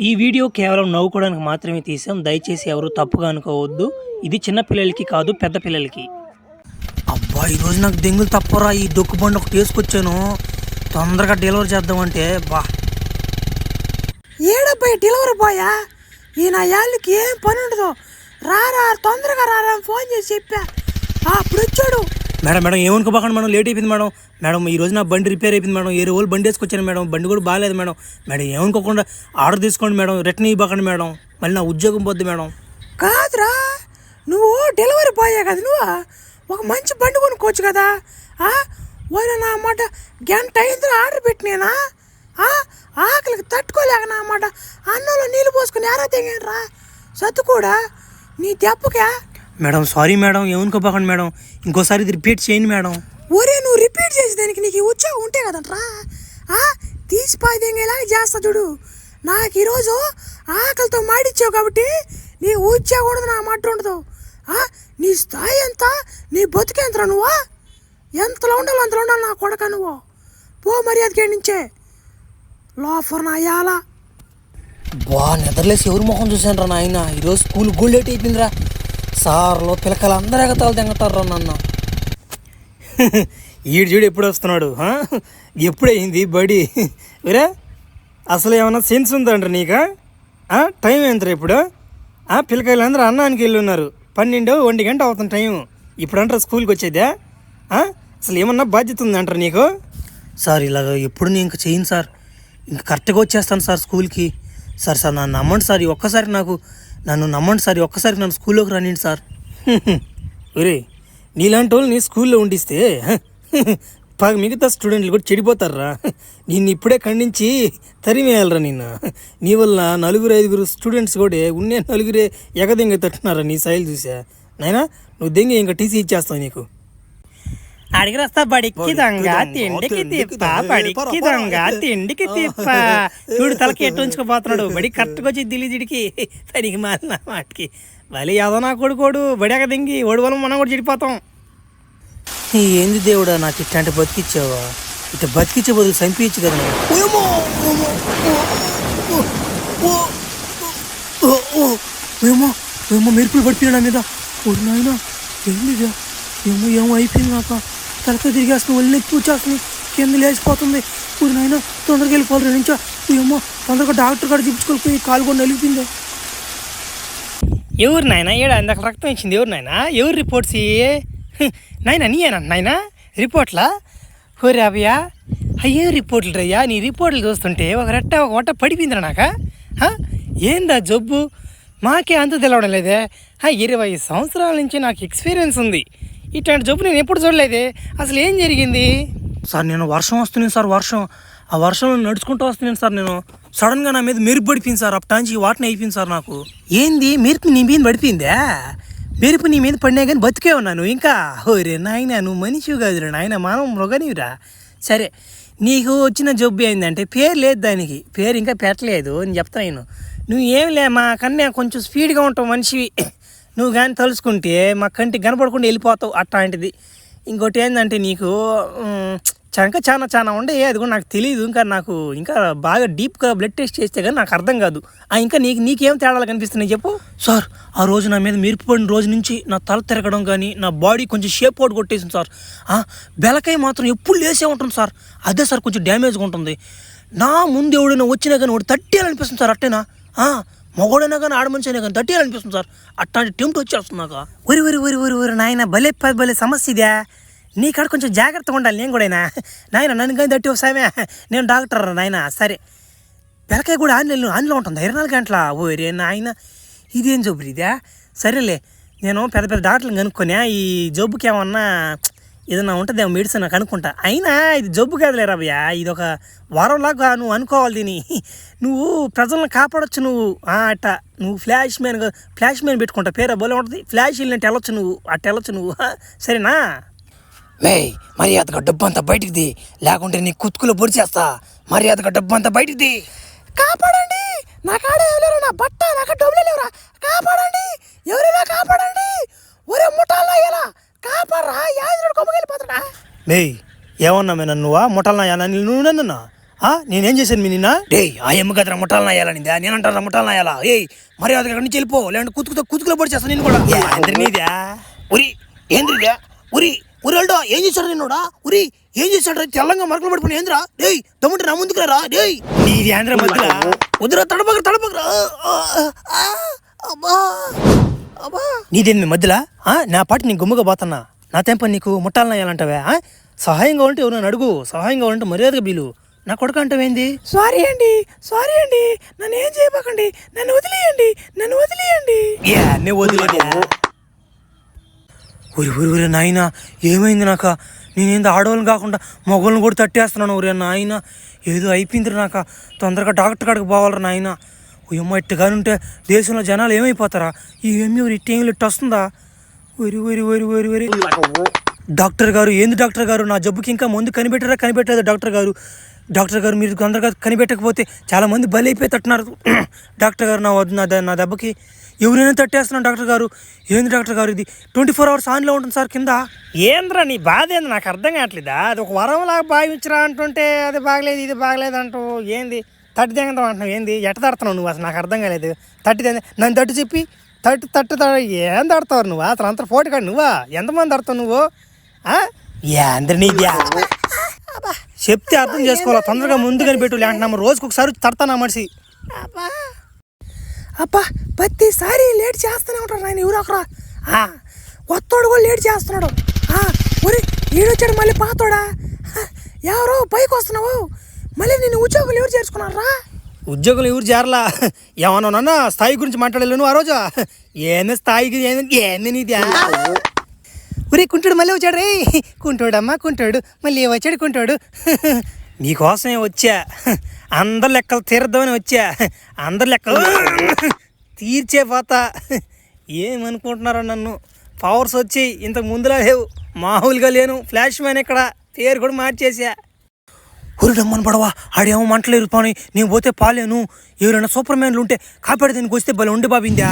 ఈ వీడియో కేవలం నవ్వుకోవడానికి మాత్రమే తీసాం. దయచేసి ఎవరు తప్పుగా అనుకోవద్దు. ఇది చిన్న పిల్లలకి కాదు, పెద్ద పిల్లలకి. అబ్బా ఈరోజు నాకు దెంగులు తప్పరా. ఈ దొక్కు బండి ఒకటి వేసుకొచ్చాను, తొందరగా డెలివరీ చేద్దామంటే. బా ఏడబ్బాయి డెలివరీ బాయా, ఈ నా యాళ్ళకి ఏం పని ఉండదు. రారా తొందరగా రారా ఫోన్ చేసి చెప్పా. అప్పుడు వచ్చాడు. మేడం మేడం ఏమనుకోబాకండి మేడం, లేట్ అయిపోయింది మేడం. మేడం ఈ రోజు నా బండి రిపేర్ అయిపోయింది మేడం. ఏ రోజు బండి వేసుకొచ్చాను మేడం, బండి కూడా బాగాలేదు మేడం. మేడం ఏమనుకోకుండా ఆర్డర్ తీసుకోండి మేడం, రిటర్న్ ఇవ్వకండి మేడం, మళ్ళీ నా ఉద్యోగం పోద్ది మేడం. కాదురా, నువ్వు డెలివరీ బాయే కదా, నువ్వు ఒక మంచి బండి కొనుక్కోవచ్చు కదా. ఓనా నా అన్నమాట గంట అయింది ఆర్డర్ పెట్టినేనా, ఆకలికి తట్టుకోలేక నా అన్నమాట అన్నంలో నీళ్ళు పోసుకుని ఎరా తెగరా సత్తు కూడా నీ దెబ్బకే. మేడం సారీ మేడం, ఏమనుకోపోకండి మేడం, ఇంకోసారి ఇది రిపీట్ చేయండి మేడం. ఒరే నువ్వు రిపీట్ చేసేదానికి నీకు ఉద్యోగం ఉంటే కదంట్రా, తీసిపోయేలాగా చేస్తా చూడు. నాకు ఈరోజు ఆకలితో మాడిచ్చావు కాబట్టి నీ ఉద్యోగం ఉండదు, నా మాట ఉండదు. నీ స్థాయి ఎంత, నీ బతుకెంతరా, నువ్వా ఎంతలో ఉండాలి అంతలో ఉండాలి నా కొడక. నువ్వు పో మర్యాదకి నుంచే లోఫర్ నా యాల. బా నిద్రలేసి ఎవరు మొహం చూసాను రా నాయన. ఈరోజు స్కూల్ గోల్ లేట్ అయిపోయిందిరా. సార్లో పిల్లకాయలు అందరూ ఎగతాలు తెంగతారు నాన్న. ఈడు చూడు ఎప్పుడు వస్తున్నాడు, ఎప్పుడైంది బడి. వేరే అసలు ఏమన్నా సెన్స్ ఉందంటారు నీకా? టైం ఏంటరా ఇప్పుడు? పిల్లకాయలు అందరూ అన్నానికి వెళ్ళి ఉన్నారు. 12-1 గంట అవుతుంది టైం. ఇప్పుడు అంటారా స్కూల్కి వచ్చేదే? అసలు ఏమన్నా బాధ్యత ఉందంటారు నీకు? సార్ ఇలాగ ఎప్పుడు నేను ఇంకా చేయను సార్, ఇంకా కరెక్ట్గా వచ్చేస్తాను సార్ స్కూల్కి. సార్ నన్ను నమ్మండి సార్, ఒక్కసారి నన్ను నమ్మండి సార్, ఒక్కసారి నన్ను స్కూల్లోకి రానిండి సార్. ఒరే నీలాంటి వాళ్ళు నీ స్కూల్లో ఉండిస్తే మిగతా స్టూడెంట్లు కూడా చెడిపోతారా. నిన్ను ఇప్పుడే ఖండించి తరిమేయాలరా నిన్ను. నీ వల్ల 4-5 స్టూడెంట్స్ కూడా ఉన్నే 4 ఎగదెంగ తట్టున్నారా నీ సైలు చూసా. నైనా నువ్వు దెంగ ఇంకా టీసీ ఇచ్చేస్తావు నీకు. అడిగి వస్తా బడికి దొంగ తిండికి తిప్ప, బడికి దొంగ తిండికి తిప్ప. చూడు తలకి ఎట్టు ఉంచుకోపోతున్నాడు. బడి కరెక్ట్గా వచ్చి దిల్లిజిడికి తడికి మారిన వాటికి మళ్ళీ ఏదో నా కొడుకోడు బడియాక దింగి ఓడి వల్ల మనం కూడా చెడిపోతాం. ఏంది దేవుడా నాకు ఇట్లాంటి బతికిచ్చావా? ఇట్లా బతికిచ్చే బదులు చంపించచ్చు కదా. ఏమో మెరుపులు పడిపోయినా మీద. ఓడి నాయన ఏంది ఏమో అయిపోయింది. నాకు తలతో తిరిగేస్తుంది, ఒళ్ళు ఎత్తి వచ్చేస్తుంది, కింద లేచిపోతుంది. ఊరి నాయన తొందరగా వెళ్ళిపోవాలి నుంచో. ఏమో తొందరగా డాక్టర్ కాడ చూపించుకోకపోయి కాలు కూడా నలిగిపోయింది. ఎవరు నాయన ఏడా ఇందాక రక్తం ఇచ్చింది? ఎవరు నాయన? ఎవరు రిపోర్ట్స్ నాయన? నీయేనా నాయన రిపోర్ట్లా? హోరే అభయ్యా, అయ్యే రిపోర్ట్లు రయ్యా. నీ రిపోర్ట్లు చూస్తుంటే ఒక వట పడిపోయిందిరా నాక. ఏందా జబ్బు? మాకే అంత తెలవడం లేదే. 20 సంవత్సరాల నుంచి నాకు ఎక్స్పీరియన్స్ ఉంది, ఇట్లాంటి జబ్బు నేను ఎప్పుడు చూడలేదే. అసలు ఏం జరిగింది సార్? నేను వర్షం వస్తున్నాను సార్, ఆ వర్షంలో నడుచుకుంటూ వస్తున్నాను సార్. నేను సడన్గా నా మీద మెరుపు పడిపోయింది సార్. అప్పటాంచి వాటిని అయిపోయింది సార్ నాకు. ఏంది మెరుపు నీ మీద పడిపోయిందా? మెరుపు నీ మీద పడినా కానీ బతికే ఉన్నాను ఇంకా. ఓరే నాయన నువ్వు మనిషివి కాదురా నాయన, మనం మృగనివిరా. సరే నీకు వచ్చిన జబ్బు ఏంటంటే పేరు లేదు, దానికి పేరు ఇంకా పెట్టలేదు అని చెప్తాను. నువ్వు ఏం లే, మా కన్నా కొంచెం స్పీడ్గా ఉంటావు మనిషివి. నువ్వు కానీ తలుచుకుంటే మా కంటికి కనపడకుండా వెళ్ళిపోతావు అట్లాంటిది. ఇంకోటి ఏంటంటే నీకు ఇంకా చాలా ఉండే, అది కూడా నాకు తెలియదు. ఇంకా నాకు ఇంకా బాగా డీప్గా బ్లడ్ టెస్ట్ చేస్తే కానీ నాకు అర్థం కాదు. ఇంకా నీకేం తేడాలు కనిపిస్తున్నాయి చెప్పు. సార్ ఆ రోజు నా మీద మెరుపు పడిన రోజు నుంచి నా తల తిరగడం కానీ, నా బాడీ కొంచెం షేప్ అవుట్ కొట్టేసింది సార్. బెలకాయ మాత్రం ఎప్పుడు లేసే ఉంటుంది సార్. అదే సార్ కొంచెం డ్యామేజ్గా ఉంటుంది. నా ముందు ఎవడైనా వచ్చినా కానీ వాడు తట్టేయాలనిపిస్తుంది సార్. అట్టేనా మగోడైనా కానీ ఆడమనిషి అయినా కానీ తట్టేయాలనిపిస్తుంది సార్. అట్లాంటి టెంప్ట్ వచ్చేస్తుంది నాకు. ఒరి నాయన భలే సమస్య ఇదే. నీ కాడ కొంచెం జాగ్రత్తగా ఉండాలి. నేను కూడా నాయన నన్ను కానీ తట్టి ఒకసారి నేను డాక్టర్ నాయన. సరే పిల్లకాయ కూడా ఆన్లో ఉంటుంది 24 గంటల. ఓరే నాయన ఇదేం జబ్బు ఇదే? సరేలే నేను పెద్ద డాక్టర్ని కనుక్కొని ఈ జబ్బుకి ఏమన్నా ఏదన్నా ఉంటుందేమో మెడిసిన్ నాకు అనుకుంటా. అయినా ఇది జబ్బు కాదులేరా భయ్య, ఇది ఒక వరంలాగా నువ్వు అనుకోవాలి దీన్ని. నువ్వు ప్రజలను కాపాడొచ్చు నువ్వు. అట్ట నువ్వు ఫ్లాష్ మ్యాన్ పెట్టుకుంటా, పేరు బోలే ఉంటుంది. ఫ్లాష్ వెళ్ళినట్టు వెళ్ళొచ్చు నువ్వు, అట్ట వెళ్ళొచ్చు నువ్వు. సరేనా? మర్యాదగా డబ్బు అంతా బయటికి, లేకుంటే నీ కుతుకులో పొడిచేస్తా. మర్యాదగా డబ్బు అంతా బయటికి. కాపాడండి, నా కాడ ఎవరు, నా బట్ట నాకు డబ్బులు లేవురా, కాపాడండి, ఎవరైనా కాపాడండి. ఒరే ముఠాల్లో ఎలా కాపాడరా, యాజరుడు కొమ్మకెళ్ళిపోతాడా? ఏమన్నా నన్ను ముఠాలనా? నువ్వు నన్ను నేనేం చేశాను మీ నిన్న డే ఆ ఎమ్మ కదరా ముఠాలను అయ్యాలనిందా నేనంటారా ముఠాలను అయ్యాలా ఏయ్ మరి అది అక్కడి నుంచి వెళ్ళిపో లేదంటే కుతుకులో పొడి చేస్తాను నేను కూడా ఏంద్రనీదా ఉరి ఏంద్రిదా ఉరి ఉరిల్డో ఏం చేశాడు నిన్నోడా ఉరి ఏం చేశాడు తెల్లంగా మరకలు పడిపోయిన ఏంద్రా డేయ్ దమ్ముంటే నా ముందుకు రా డేయ్ నీది ఆంధ్ర మధ్యలో వద్దురా తడపకరా అబ్బా అబ్బా నీదేంది మీ మధ్యలో నా పాటి నీ గుమ్మగా పోతున్నా నా తెంప నీకు ముట్టాలను అయ్యాలంటావే సహాయం కావాలంటే ఎవరైనా అడుగు సహాయం కావాలంటే మర్యాదగా బీలు నా కొడుకు అంటావేంది సారీ అండి నన్ను ఏం చేయబాకండి నన్ను వదిలేయండి నే వదిలేదా ఊరి నాయన ఏమైంది నాక నేనేందో ఆడవాళ్ళని కాకుండా మగవాళ్ళని కూడా తట్టేస్తున్నాను ఊరి నాయన ఏదో అయిపోయింది నాక తొందరగా డాక్టర్ కాడికి పోవాలరా నాయన అమ్మ ఇట్టుగానుంటే దేశంలో జనాలు ఏమైపోతారా ఈ ఏమి ఊరి ఇట్టేమి ఇట్టు వస్తుందా ఊరి డాక్టర్ గారు ఏంది డాక్టర్ గారు నా జబ్బుకి ఇంకా ముందు కనిపెట్టలేదు డాక్టర్ గారు మీరు తొందరగా కనిపెట్టకపోతే చాలా మంది బలి అయిపోయి తట్టున్నారు డాక్టర్ గారు నా దెబ్బకి ఎవరైనా తట్టేస్తున్నాను డాక్టర్ గారు ఏంది డాక్టర్ గారు ఇది 24 hours ఆన్లో ఉంటుంది సార్ కింద ఏంద్రా నీ బాధ ఏంది నాకు అర్థం కావట్లేదా అది ఒక వరంలాగా భావించరా అంటుంటే అది బాగలేదు ఇది బాగలేదు అంటూ ఏంది తట్టి తెంగడం అంటున్నావు ఏంది ఎట్ట తడుతున్నావు నువ్వు అసలు నాకు అర్థం కాలేదు నన్ను తట్టు చెప్పి తట్టు ఏం తడతావు నువ్వు అసలు అంత ఫోటో కాదు నువ్వా ఎంతమంది తడతావు నువ్వు నీద్యా చెప్తే అర్థం చేసుకోవాలా తొందరగా ముందుగానే పెట్టు లేకుంటున్నాము రోజుకి ఒకసారి తడతానా మనిషి అబ్బా ప్రతిసారి లేట్ చేస్తూనే ఉంటారు ఆయన ఎవరు ఒకరా కొత్తోడు కూడా లేట్ చేస్తున్నాడు ఒరి ఈడొచ్చాడు మళ్ళీ పాతోడా ఎవరో పైకి వస్తున్నావు మళ్ళీ నేను ఉద్యోగులు ఎవరు చేర్చుకున్నారా ఉద్యోగులు ఎవరు చేరలా ఏమన్నా స్థాయి గురించి మాట్లాడలేను ఆ రోజు ఏంది స్థాయికి ఏంది నీది ఒరే కుంటాడు మళ్ళీ వచ్చాడు రే కుంటాడమ్మా కుంటాడు మళ్ళీ వచ్చాడు కుంటాడు నీకోసమే వచ్చా అందరి లెక్కలు తీర్దామని వచ్చా అందరి లెక్కలు తీర్చే పోతా ఏమనుకుంటున్నారో నన్ను పవర్స్ వచ్చి ఇంతకు ముందులా లేవు మామూలుగా లేను ఫ్లాష్ మ్యాన్ ఇక్కడ పేరు కూడా మార్చేసా ఊరిడమ్మని పడవా ఆడేమో మంటలేరు పాని నేను పోతే పాలేను ఎవరైనా సూపర్ మ్యాన్లు ఉంటే కాపాడి దీనికి వస్తే భలే ఉండి బాబిందా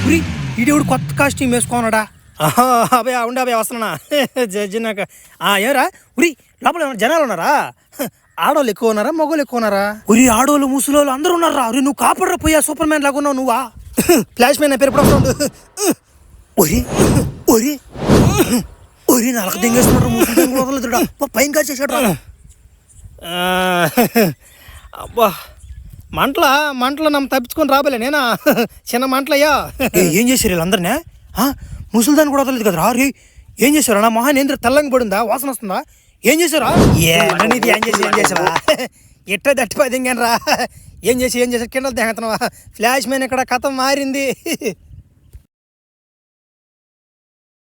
ఉరి ఈడేవుడు కొత్త కాస్ట్యూమ్ వేసుకున్నాడా అభయ ఉండే అభయ వస్తున్నా జడ్జినాక ఏరా ఉరి లోపల ఏమన్నా జనాలు ఉన్నారా ఆడవాళ్ళు ఎక్కువ ఉన్నారా మగవాళ్ళు ఎక్కువ ఉన్నారా ఉరి ఆడోళ్ళు ముసలోళ్ళు అందరూ ఉన్నారా ఉరి నువ్వు కాపాడరా పోయా సూపర్ మ్యాన్ లాగా ఉన్నావు నువ్వా ఫ్లాష్ మ్యాన్ నా పేరు ఎప్పుడు ఒరి ఒరి ఒరి నలక దెంగేస్తున్నాడు ముసలి పైన కాదు చేసాడు అబ్బా మంటలో నమ్మ తప్పించుకొని రాబోలే నేనా చిన్న మంటలయ్యా ఏం చేశారు వీళ్ళందరినీ ముసలిదాన్ని కూడా వదలేదు కదా రే ఏం చేశారు నా మొహాన్ ఏంద్ర తెల్లంగా పడిందా వాసన వస్తుందా ఏం చేశారా ఏం చేసావా ఎట్ట దట్టిపోయి దింగాను రా ఏం చేసి కింద దింగతున్నావా ఫ్లాష్ మ్యాన్ ఇక్కడ కథ మారింది